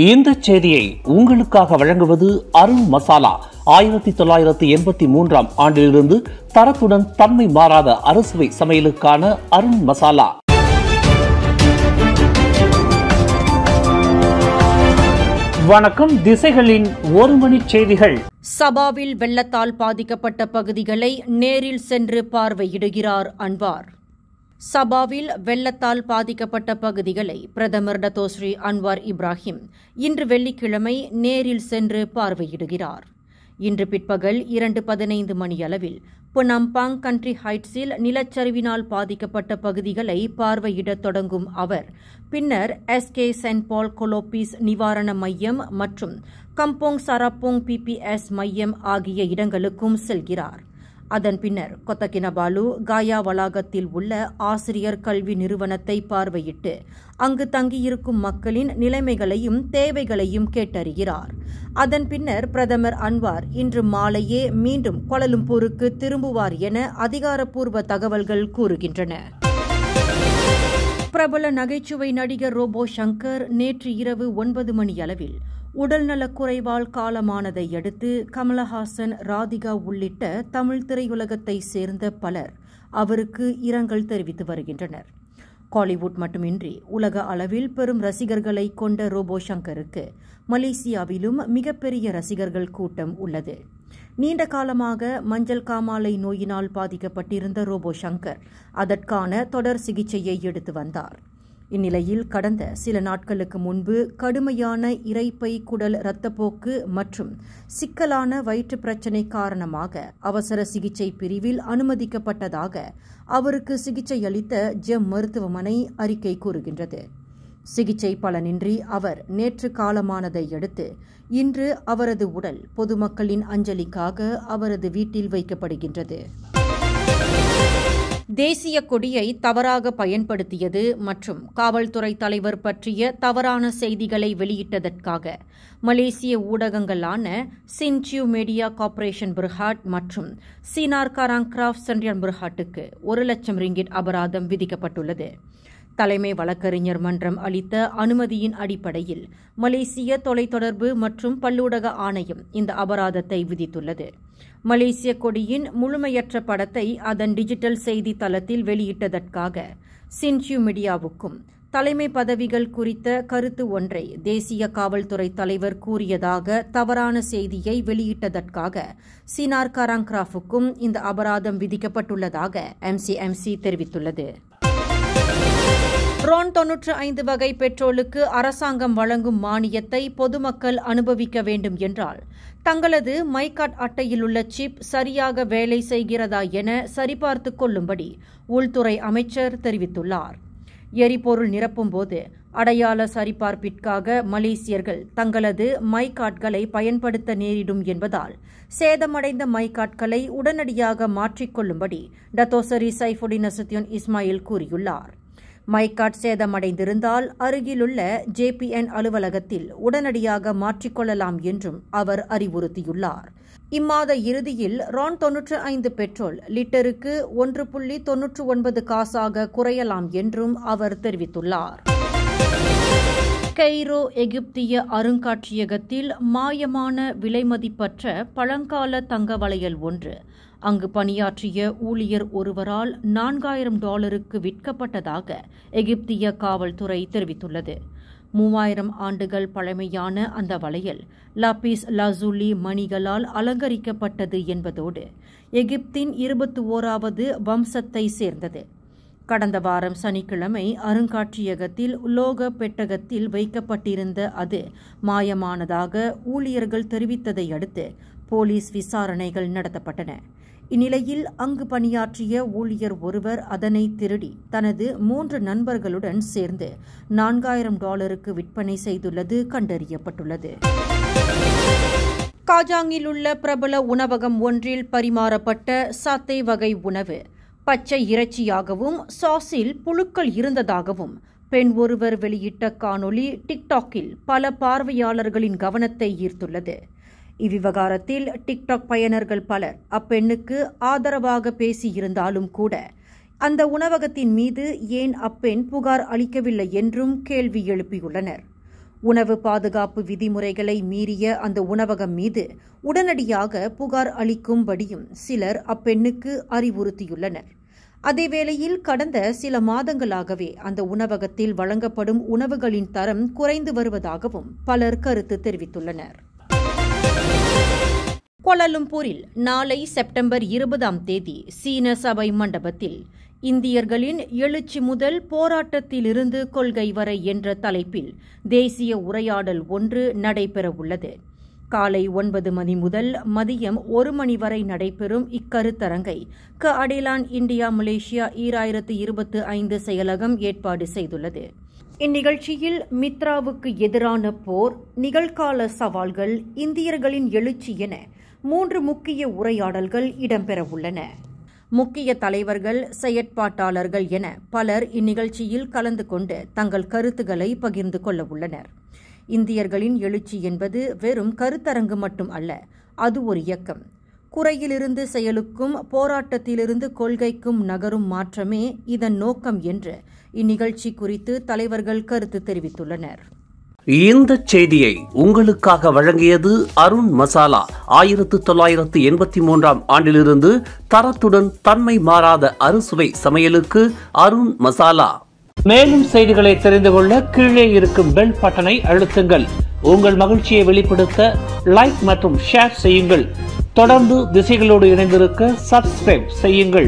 இந்த செய்தியை உங்களுக்காக வழங்குவது அருண் மசாலா. 1983 ஆண்டிலிருந்து தரத்துடன் தன்மை மாறாத அறுசுவை சமையலுக்கான அருண் மசாலா. வணக்கம். திசைகளின் ஒரு மணி செய்திகள். சபாவில் வெள்ளத்தால் பாதிக்கப்பட்ட பகுதிகளை நேரில் சென்று பார்வையிடுகிறார் அன்வார். சபாவில் வெள்ளத்தால் பாதிக்கப்பட்ட பகுதிகளை பிரதமர் டத்தோஸ்ரீ அன்வார் இப்ராஹிம் இன்று வெள்ளிக்கிழமை நேரில் சென்று பார்வையிடுகிறார். இன்று பிற்பகல் 2:15 மணியளவில் புனம்பாங் கண்ட்ரி ஹைட்ஸில் நிலச்சரிவினால் பாதிக்கப்பட்ட பகுதிகளை பார்வையிடத் தொடங்கும் அவர் பின்னர் எஸ்கே சென்ட் பால் கொலோபிஸ் நிவாரண மையம் மற்றும் கம்போங் சரப்போங் பிபிஎஸ் மையம் ஆகிய இடங்களுக்கும் செல்கிறார். அதன் பின்னர் கொத்தகினபாலு காயா வளாகத்தில் உள்ள ஆசிரியர் கல்வி நிறுவனத்தை பார்வையிட்டு அங்கு தங்கியிருக்கும் மக்களின் நிலைமைகளையும் தேவைகளையும் கேட்டறிகிறார். அதன் பின்னர் பிரதமர் அன்வார் இன்று மாலையே மீண்டும் கோலாலம்பூருக்கு திரும்புவார் என அதிகாரப்பூர்வ தகவல்கள் கூறுகின்றன. பிரபல நகைச்சுவை நடிகர் ரோபோ சங்கர் நேற்று இரவு 9 மணியளவில் உடல்நலக்குறைவால் காலமானதை அடுத்து கமலஹாசன், ராதிகா உள்ளிட்ட தமிழ் திரையுலகத்தை சேர்ந்த பலர் அவருக்கு இரங்கல் தெரிவித்து வருகின்றனர். காலிவுட் மட்டுமின்றி உலக அளவில் பெரும் ரசிகர்களை கொண்ட ரோபோ சங்கருக்கு மலேசியாவிலும் மிகப்பெரிய ரசிகர்கள் கூட்டம் உள்ளது. நீண்ட காலமாக மஞ்சள் காமாலை நோயினால் பாதிக்கப்பட்டிருந்த ரோபோ சங்கர் அதற்கான தொடர் சிகிச்சையை எடுத்து வந்தார். இந்நிலையில் கடந்த சில நாட்களுக்கு முன்பு கடுமையான இரைப்பை குடல் இரத்தப்போக்கு மற்றும் சிக்கலான வயிற்று பிரச்சினை காரணமாக அவசர சிகிச்சை பிரிவில் அனுமதிக்கப்பட்டதாக அவருக்கு சிகிச்சை அளித்த ஜெம் மருத்துவமனை அறிக்கை கூறுகின்றது. சிகிச்சை பலனின்றி அவர் நேற்று காலமானதை அடுத்து இன்று அவரது உடல் பொதுமக்களின் அஞ்சலிக்காக அவரது வீட்டில் வைக்கப்படுகின்றது. தேசிய கொடியை தவறாக பயன்படுத்தியது மற்றும் காவல்துறை தலைவர் பற்றிய தவறான செய்திகளை வெளியிட்டதற்காக மலேசிய ஊடகங்களான சின்சியூ மீடியா கார்ப்பரேஷன் பிர்ஹாட் மற்றும் சீனார் காராங் கிராஃப்ட் சென்ட்ரியன் பிர்ஹாட்டுக்கு 1 லட்சம் ரிங்கிட் அபராதம் விதிக்கப்பட்டுள்ளது. தலைமை வழக்கறிஞர் மன்றம் அளித்த அனுமதியின் அடிப்படையில் மலேசிய தொலைத்தொடர்பு மற்றும் பல்லூடக ஆணையம் இந்த அபராதத்தை விதித்துள்ளது. மலேசிய கொடியின் முழுமையற்ற படத்தை அதன் டிஜிட்டல் செய்தி தளத்தில் வெளியிட்டதற்காக சின்சியூ மீடியாவுக்கும் தலைமை பதவிகள் குறித்த கருத்து ஒன்றை தேசிய காவல்துறை தலைவர் கூறியதாக தவறான செய்தியை வெளியிட்டதற்காக சீனார் காராங் கிராஃப்டுக்கும் இந்த அபராதம் விதிக்கப்பட்டுள்ளதாக எம்சிஎம்சி தெரிவித்துள்ளது. RON 95 வகை பெட்ரோலுக்கு அரசாங்கம் வழங்கும் மானியத்தை பொதுமக்கள் அனுபவிக்க வேண்டும் என்றால் தங்களது மைகார்ட் அட்டையில் உள்ள சிப் சரியாக வேலை செய்கிறதா என சரிபார்த்துக் கொள்ளும்படி உள்துறை அமைச்சர் தெரிவித்துள்ளார். எரிபொருள் நிரப்பும்போது அடையாள சரிபார்ப்பிற்காக மலேசியர்கள் தங்களது மைகார்ட்களை பயன்படுத்த நேரிடும் என்பதால் சேதமடைந்த மைகார்ட்களை உடனடியாக மாற்றிக்கொள்ளும்படி டத்தோசரி சைஃபுடின் நசுத்தியோன் இஸ்மாயில் கூறியுள்ளார். மைகார்ட் சேதமடைந்திருந்தால் அருகிலுள்ள JPN அலுவலகத்தில் உடனடியாக மாற்றிக்கொள்ளலாம் என்றும் அவர் அறிவுறுத்தியுள்ளார். இம்மாத இறுதியில் RON 95 பெட்ரோல் லிட்டருக்கு 1.99 காசாக குறையலாம் என்றும் அவர் தெரிவித்துள்ளார். கெய்ரோ எகிப்திய அருங்காட்சியகத்தில் மாயமான விலைமதிப்பற்ற பழங்கால தங்க வளையல் ஒன்று அங்கு பணியாற்றிய ஊழியர் ஒருவரால் $4000 விற்கப்பட்டதாக எகிப்திய காவல்துறை தெரிவித்துள்ளது. 3000 ஆண்டுகள் பழமையான அந்த வளையல் லாபிஸ் லாசூலி மணிகளால் அலங்கரிக்கப்பட்டது என்பதோடு எகிப்தின் 21வது வம்சத்தை சேர்ந்தது. கடந்த வாரம் சனிக்கிழமை அருங்காட்சியகத்தில் உலோக பெட்டகத்தில் வைக்கப்பட்டிருந்த அது மாயமானதாக ஊழியர்கள் தெரிவித்ததை அடுத்து போலீஸ் விசாரணைகள் நடத்தப்பட்டன. இந்நிலையில் அங்கு பணியாற்றிய ஊழியர் ஒருவர் அதனை திருடி தனது 3 நண்பர்களுடன் சேர்ந்து $4000 விற்பனை செய்துள்ளது கண்டறியப்பட்டுள்ளது. காஜாங்கில் உள்ள பிரபல உணவகம் ஒன்றில் பரிமாறப்பட்ட சாத்தே வகை உணவு பச்சை இறைச்சியாகவும் சாஸில் புழுக்கள் இருந்ததாகவும் பெண் ஒருவர் வெளியிட்ட காணொளி டிக்டாக்கில் பல பார்வையாளர்களின் கவனத்தை ஈர்த்துள்ளது. இவ்விவகாரத்தில் டிக்டாக் பயனர்கள் பலர் அப்பெண்ணுக்கு ஆதரவாக பேசியிருந்தாலும் கூட அந்த உணவகத்தின் மீது ஏன் அப்பெண் புகார் அளிக்கவில்லை என்றும் கேள்வி எழுப்பியுள்ளனர். உணவு பாதுகாப்பு விதிமுறைகளை மீறிய அந்த உணவகம் மீது உடனடியாக புகார் அளிக்கும்படியும் சிலர் அப்பெண்ணுக்கு அறிவுறுத்தியுள்ளனர். அதேவேளையில் கடந்த சில மாதங்களாகவே அந்த உணவகத்தில் வழங்கப்படும் உணவுகளின் தரம் குறைந்து வருவதாகவும் பலர் கருத்து தெரிவித்துள்ளனர். கோலாலம்பூரில் நாளை செப்டம்பர் 20ஆம் தேதி சீன சபை மண்டபத்தில் இந்தியர்களின் எழுச்சி முதல் போராட்டத்திலிருந்து கொள்கை வரை என்ற தலைப்பில் தேசிய உரையாடல் ஒன்று நடைபெறவுள்ளது. காலை 9 மணி முதல் மதியம் 1 மணி வரை நடைபெறும் இக்கருத்தரங்கை அடிலான் இந்தியா மலேசியா 2025 செயலகம் ஏற்பாடு செய்துள்ளது. இந்நிகழ்ச்சியில் மித்ராவுக்கு எதிரான போர், நிகழ்கால சவால்கள், இந்தியர்களின் எழுச்சி என 3 முக்கிய உரையாடல்கள் இடம்பெறவுள்ளன. முக்கிய தலைவர்கள், செயற்பாட்டாளர்கள் என பலர் இந்நிகழ்ச்சியில் கலந்து கொண்டு தங்கள் கருத்துக்களை பகிர்ந்து கொள்ளவுள்ளனர். இந்தியர்களின் எழுச்சி என்பது வெறும் கருத்தரங்கு மட்டும் அல்ல, அது ஒரு இயக்கம். குறையிலிருந்து செயலுக்கும் போராட்டத்திலிருந்து கொள்கைக்கும் நகரும் மாற்றமே இதன் நோக்கம் என்று இந்நிகழ்ச்சி குறித்து தலைவர்கள் கருத்து தெரிவித்துள்ளனர். இந்த செய்தியை உங்களுக்காக வழங்கியது அருண் மசாலா. 1983ஆம் ஆண்டிலிருந்து தரத்துடன் தன்மை மாறாத அறுசுவை சமையலுக்கு அருண் மசாலா. மேலும் செய்திகளை தெரிந்து கொள்ள கீழே இருக்கும் பெல் பட்டனை அழுத்துங்கள். உங்கள் மகிழ்ச்சியை வெளிப்படுத்த லைக் மற்றும் ஷேர் செய்யுங்கள். தொடர்ந்து திசைகளோடு இணைந்திருக்க சப்ஸ்கிரைப் செய்யுங்கள்.